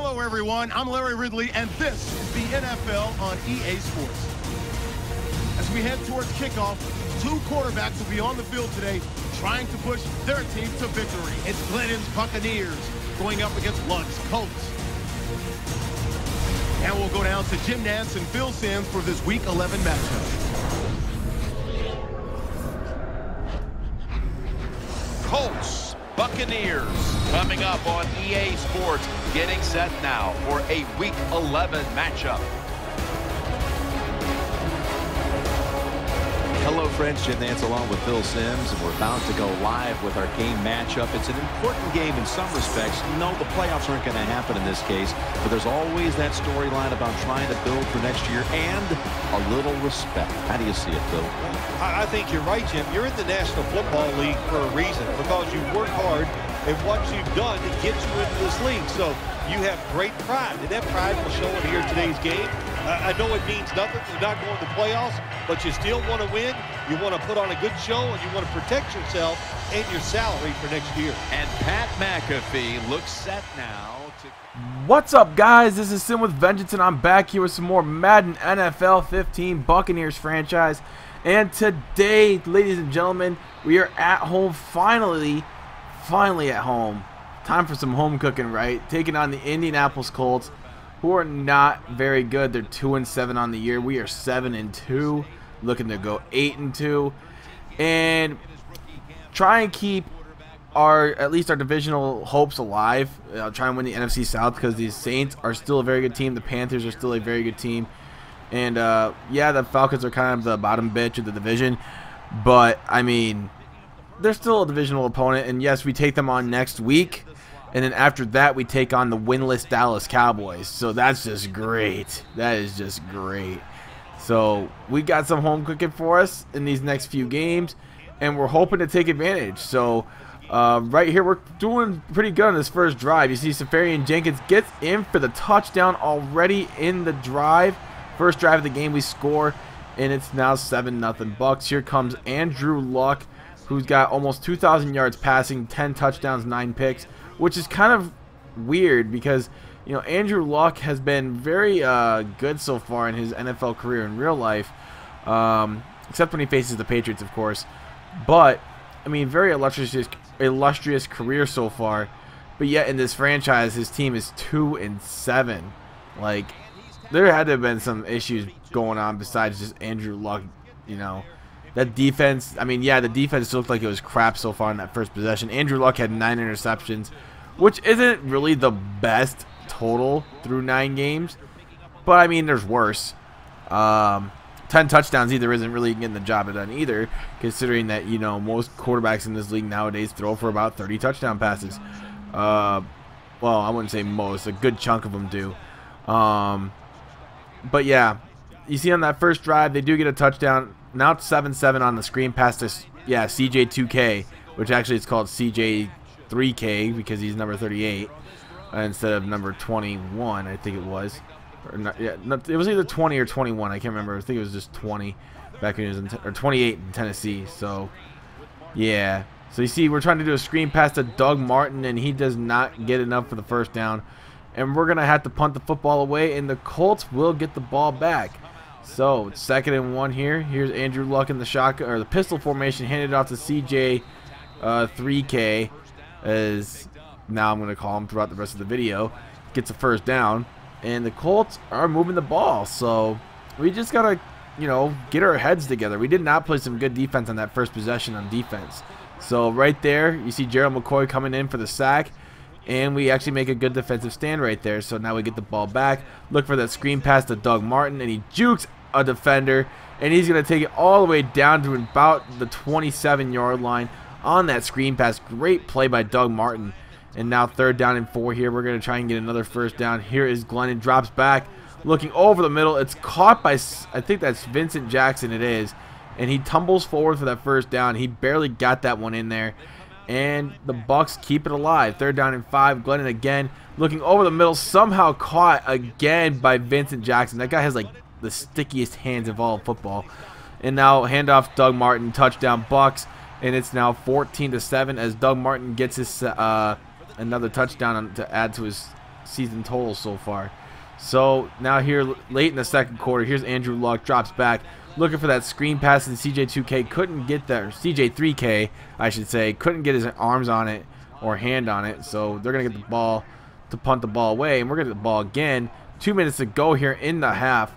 Hello, everyone. I'm Larry Ridley, and this is the NFL on EA Sports. As we head towards kickoff, two quarterbacks will be on the field today trying to push their team to victory. It's Glennon's Buccaneers going up against Luck's Colts. And we'll go down to Jim Nantz and Phil Simms for this Week 11 matchup. Colts, Buccaneers, coming up on EA Sports, getting set now for a Week 11 matchup. Hello friends, Jim Nantz along with Phil Simms, and we're about to go live with our game matchup. It's an important game in some respects. No, the playoffs aren't going to happen in this case, but there's always that storyline about trying to build for next year and a little respect. How do you see it, Phil? I think you're right, Jim. You're in the National Football League for a reason, because you work hard and what you've done to get you into this league. So you have great pride, and that pride will show in here today's game. I know it means nothing. You're not going to the playoffs, but you still want to win. You want to put on a good show, and you want to protect yourself and your salary for next year. And Pat McAfee looks set now to... What's up, guys? This is Sim with Vengeance, and I'm back here with some more Madden NFL 15 Buccaneers franchise. And today, ladies and gentlemen, we are at home finally at home. Time for some home cooking, right? Taking on the Indianapolis Colts, who are not very good. They're 2-7 on the year. We are 7-2, looking to go 8-2, and try and keep at least our divisional hopes alive. Try and win the NFC South, because the Saints are still a very good team. The Panthers are still a very good team, and yeah, the Falcons are kind of the bottom bitch of the division, but I mean, they're still a divisional opponent. And yes, we take them on next week. And then after that, we take on the winless Dallas Cowboys. So that's just great. That is just great. So we got some home cooking for us in these next few games, and we're hoping to take advantage. So right here, we're doing pretty good on this first drive. You see Safarian Jenkins gets in for the touchdown already in the drive. First drive of the game, we score, and it's now 7-0 Bucks. Here comes Andrew Luck, who's got almost 2,000 yards passing, 10 touchdowns, 9 picks. Which is kind of weird, because, you know, Andrew Luck has been very good so far in his NFL career in real life, except when he faces the Patriots, of course. But I mean, very illustrious career so far. But yet in this franchise, his team is 2-7. Like, there had to have been some issues going on besides just Andrew Luck. You know, that defense, I mean, yeah, the defense looked like it was crap so far in that first possession. Andrew Luck had 9 interceptions, which isn't really the best total through 9 games. But, I mean, there's worse. 10 touchdowns either isn't really getting the job done either, considering that, you know, most quarterbacks in this league nowadays throw for about 30 touchdown passes. Well, I wouldn't say most. A good chunk of them do. But, yeah, you see on that first drive, they do get a touchdown. Now it's 7-7 on the screen past this, yeah, CJ2K, which actually it's called CJ3K because he's number 38 instead of number 21, I think it was. Or not, yeah, it was either 20 or 21. I can't remember. I think it was just 20 back when he was in, or 28 in Tennessee. So, yeah. So you see, we're trying to do a screen pass to Doug Martin, and he does not get enough for the first down. And we're gonna have to punt the football away, and the Colts will get the ball back. So it's 2nd and 1 here. Here's Andrew Luck in the shotgun, or the pistol formation, handed off to CJ3K, as now I'm gonna call him throughout the rest of the video. Gets a first down, and the Colts are moving the ball. So we just gotta, you know, get our heads together. We did not play some good defense on that first possession on defense. So right there, you see Gerald McCoy coming in for the sack. And we actually make a good defensive stand right there. So now we get the ball back. Look for that screen pass to Doug Martin. And he jukes a defender. And he's going to take it all the way down to about the 27-yard line on that screen pass. Great play by Doug Martin. And now 3rd down and 4 here. We're going to try and get another first down. Here is Glennon. Drops back. Looking over the middle. It's caught by, I think that's Vincent Jackson, it is. And he tumbles forward for that first down. He barely got that one in there. And the Bucks keep it alive. 3rd down and 5. Glennon again looking over the middle. Somehow caught again by Vincent Jackson. That guy has like the stickiest hands of all football. And now handoff Doug Martin. Touchdown Bucks. And it's now 14-7 as Doug Martin gets his another touchdown to add to his season totals so far. So now here late in the second quarter, here's Andrew Luck, drops back, looking for that screen pass, and CJ2K couldn't get there. CJ3K, I should say, couldn't get his arms on it or hand on it. So they're going to get the ball to punt the ball away, and we're going to get the ball again. 2 minutes to go here in the half.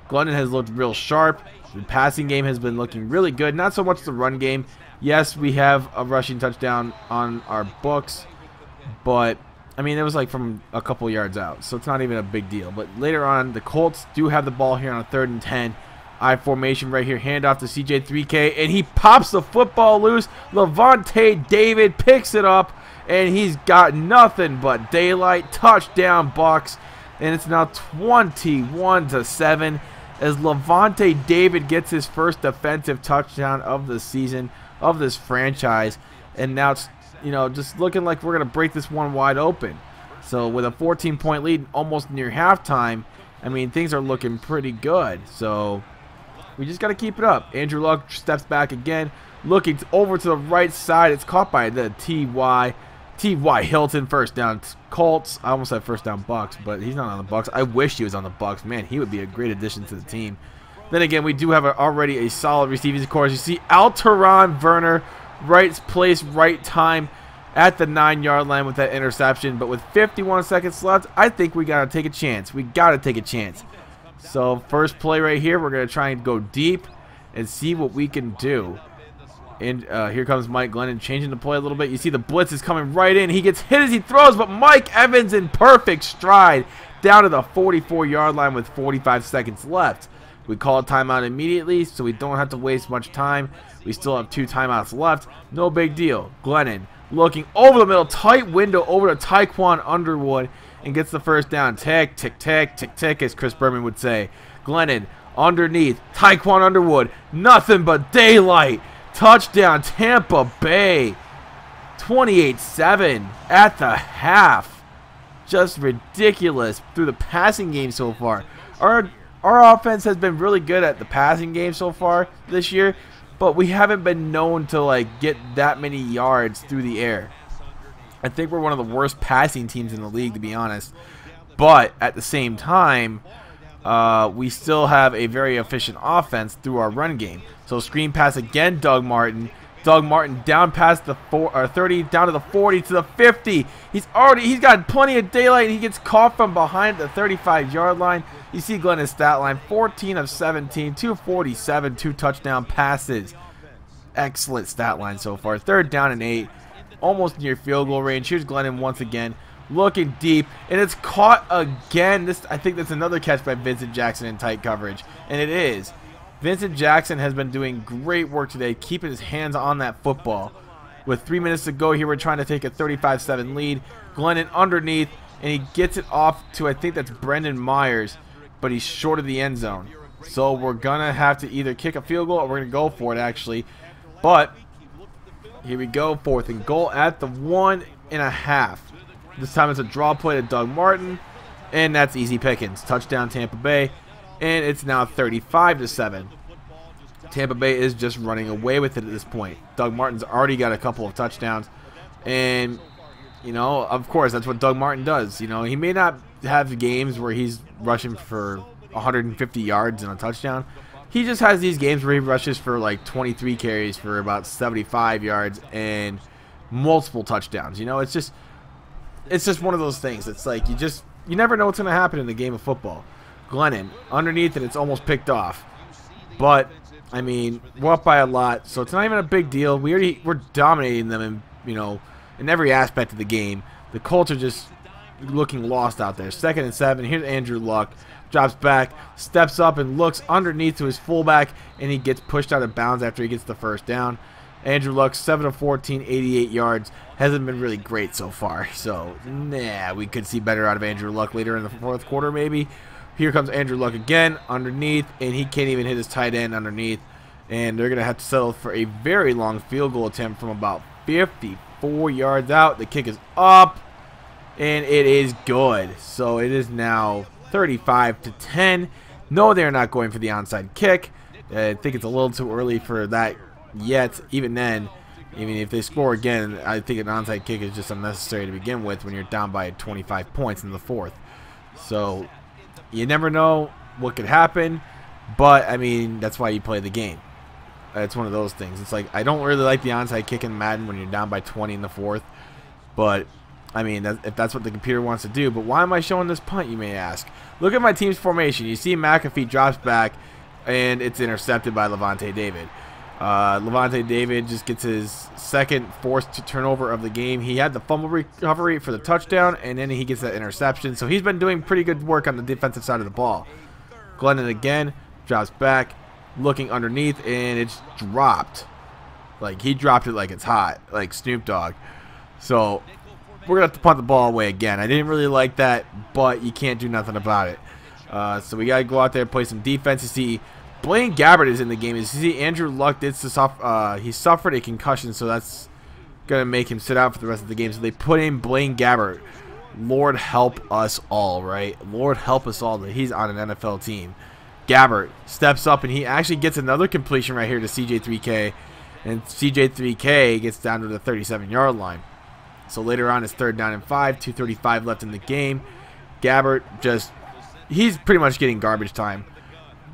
Glennon has looked real sharp. The passing game has been looking really good. Not so much the run game. Yes, we have a rushing touchdown on our books, but I mean, it was like from a couple yards out, so it's not even a big deal. But later on, the Colts do have the ball here on a 3rd and 10. I formation right here, handoff to CJ3K, and he pops the football loose. Levante David picks it up, and he's got nothing but daylight. Touchdown, Bucs, and it's now 21-7 as Levante David gets his first defensive touchdown of the season, of this franchise, and now it's, you know, just looking like we're going to break this one wide open. So with a 14-point lead almost near halftime, I mean, things are looking pretty good. So we just got to keep it up. Andrew Luck steps back again, looking over to the right side. It's caught by the T.Y. Hilton, first down Colts. I almost said first down Bucks, but he's not on the Bucks. I wish he was on the Bucks. Man, he would be a great addition to the team. Then again, we do have already a solid receiving core. As you see, Alteron Werner, right place, right time at the 9-yard line with that interception. But with 51 seconds left, I think we got to take a chance. We got to take a chance. So first play right here, we're going to try and go deep and see what we can do. And here comes Mike Glennon changing the play a little bit. You see the blitz is coming right in. He gets hit as he throws, but Mike Evans in perfect stride down to the 44-yard line with 45 seconds left. We call a timeout immediately, so we don't have to waste much time. We still have 2 timeouts left. No big deal. Glennon looking over the middle, tight window over to Tyquan Underwood, and gets the first down. Tick, tick, tick, tick, tick, as Chris Berman would say. Glennon underneath. Tyquan Underwood. Nothing but daylight. Touchdown, Tampa Bay. 28-7 at the half. Just ridiculous through the passing game so far. Our offense has been really good at the passing game so far this year, but we haven't been known to like get that many yards through the air. I think we're one of the worst passing teams in the league, to be honest. But at the same time, we still have a very efficient offense through our run game. So screen pass again, Doug Martin. Doug Martin down past the 30, down to the 40, to the 50. He's got plenty of daylight. He gets caught from behind the 35-yard line. You see Glennon's stat line: 14 of 17, 247, 2 touchdown passes. Excellent stat line so far. 3rd down and 8, almost near field goal range. Here's Glennon once again, looking deep, and it's caught again. I think that's another catch by Vincent Jackson in tight coverage, and it is. Vincent Jackson has been doing great work today, keeping his hands on that football. With 3 minutes to go here, we're trying to take a 35-7 lead. Glennon underneath, and he gets it off to, I think that's Brendan Myers, but he's short of the end zone. So we're going to have to either kick a field goal, or we're going to go for it, actually. But here we go, 4th and goal at the 1.5. This time it's a draw play to Doug Martin, and that's easy pickings. Touchdown, Tampa Bay. And it's now 35-7. Tampa Bay is just running away with it at this point. Doug Martin's already got a couple of touchdowns. And, you know, of course, that's what Doug Martin does. You know, he may not have games where he's rushing for 150 yards and a touchdown. He just has these games where he rushes for like 23 carries for about 75 yards and multiple touchdowns. You know, it's just one of those things. It's like you never know what's going to happen in the game of football. Glennon underneath, and it's almost picked off. But I mean, we're up by a lot, so it's not even a big deal. We're dominating them in, you know, in every aspect of the game. The Colts are just looking lost out there. 2nd and 7. Here's Andrew Luck. Drops back, steps up, and looks underneath to his fullback, and he gets pushed out of bounds after he gets the first down. Andrew Luck, 7 of 14, 88 yards. Hasn't been really great so far. So, nah, we could see better out of Andrew Luck later in the 4th quarter, maybe. Here comes Andrew Luck again, underneath, and he can't even hit his tight end underneath. And they're going to have to settle for a very long field goal attempt from about 54 yards out. The kick is up, and it is good. So it is now 35-10. No, they're not going for the onside kick. I think it's a little too early for that yet. Even then, Even if they score again, I think an onside kick is just unnecessary to begin with when you're down by 25 points in the fourth. So you never know what could happen, but I mean, that's why you play the game. It's one of those things. It's like, I don't really like the onside kick in Madden when you're down by 20 in the fourth, but I mean, if that's what the computer wants to do. But why am I showing this punt, you may ask? Look at my team's formation. You see McAfee drops back, and it's intercepted by Levante David. Levante David just gets his second forced turnover of the game. He had the fumble recovery for the touchdown, and then he gets that interception. So he's been doing pretty good work on the defensive side of the ball. Glennon again drops back, looking underneath, and it's dropped. Like, he dropped it like it's hot, like Snoop Dogg. So we're going to have to punt the ball away again. I didn't really like that, but you can't do nothing about it. So we got to go out there and play some defense. You see Blaine Gabbert is in the game. You see Andrew Luck he suffered a concussion, so that's going to make him sit out for the rest of the game. So they put in Blaine Gabbert. Lord help us all, right? Lord help us all that he's on an NFL team. Gabbert steps up, and he actually gets another completion right here to CJ3K. And CJ3K gets down to the 37-yard line. So later on, it's 3rd down and 5, 2:35 left in the game. Gabbert he's pretty much getting garbage time.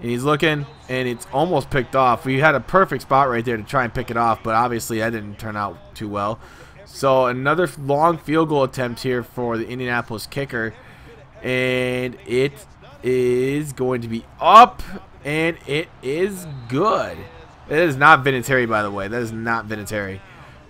And he's looking, and it's almost picked off. We had a perfect spot right there to try and pick it off, but obviously that didn't turn out too well. So another long field goal attempt here for the Indianapolis kicker. And it is going to be up, and it is good. It is not Vinatieri, by the way. That is not Vinatieri.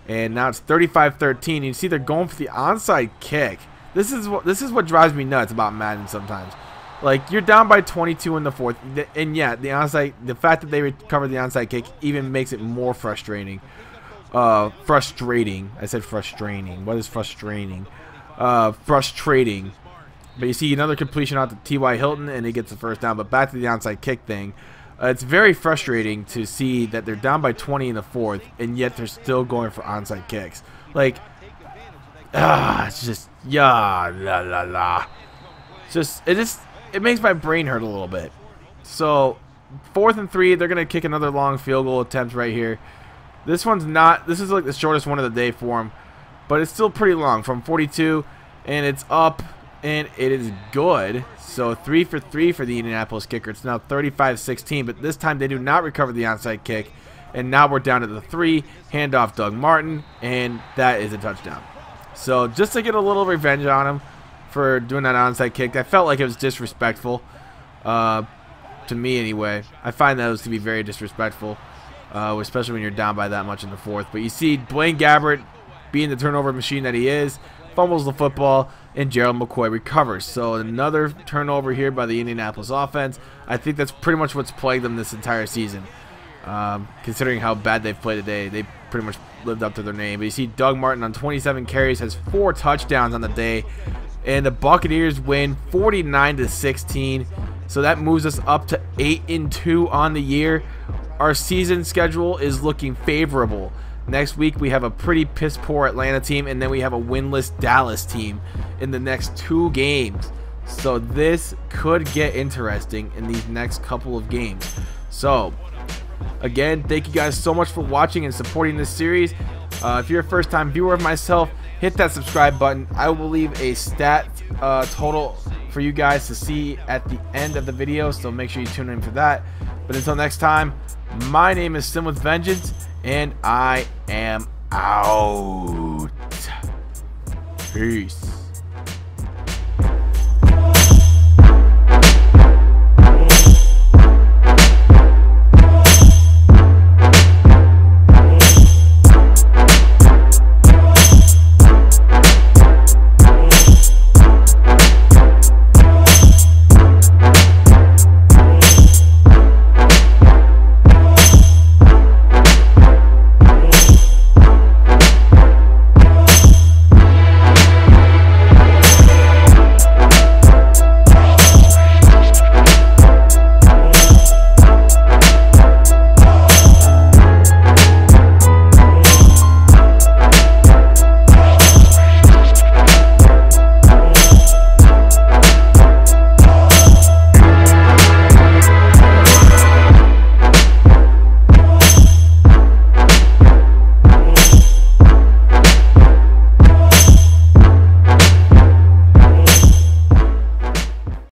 And now it's 35-13. You see they're going for the onside kick. This is what drives me nuts about Madden sometimes. Like, you're down by 22 in the fourth, and yeah, the fact that they recovered the onside kick even makes it more frustrating. Frustrating. I said frustrating. What is frustrating? Frustrating. But you see another completion out to T.Y. Hilton, and he gets the first down. But back to the onside kick thing. It's very frustrating to see that they're down by 20 in the fourth, and yet they're still going for onside kicks. Like, it's just, yeah, la la la. It makes my brain hurt a little bit. So 4th and 3, they're gonna kick another long field goal attempt right here. This is like the shortest one of the day for them, but it's still pretty long from 42, and it's up, and it is good. So 3 for 3 for the Indianapolis kicker. It's now 35-16, but this time they do not recover the onside kick, and now we're down to the 3. Handoff Doug Martin, and that is a touchdown. So just to get a little revenge on him for doing that onside kick, I felt like it was disrespectful, to me anyway. I find those to be very disrespectful, especially when you're down by that much in the fourth. But you see Blaine Gabbert, being the turnover machine that he is, fumbles the football, and Gerald McCoy recovers. So another turnover here by the Indianapolis offense. I think that's pretty much what's plagued them this entire season. Considering how bad they've played today, they pretty much lived up to their name. But you see Doug Martin on 27 carries has 4 touchdowns on the day. And the Buccaneers win 49-16. So that moves us up to 8-2 on the year. Our season schedule is looking favorable. Next week we have a pretty piss poor Atlanta team, and then we have a winless Dallas team in the next 2 games. So this could get interesting in these next couple of games. So again, thank you guys so much for watching and supporting this series. If you're a first-time viewer of myself, hit that subscribe button. I will leave a stat total for you guys to see at the end of the video, so make sure you tune in for that. But until next time, my name is Sim with Vengeance, and I am out. Peace.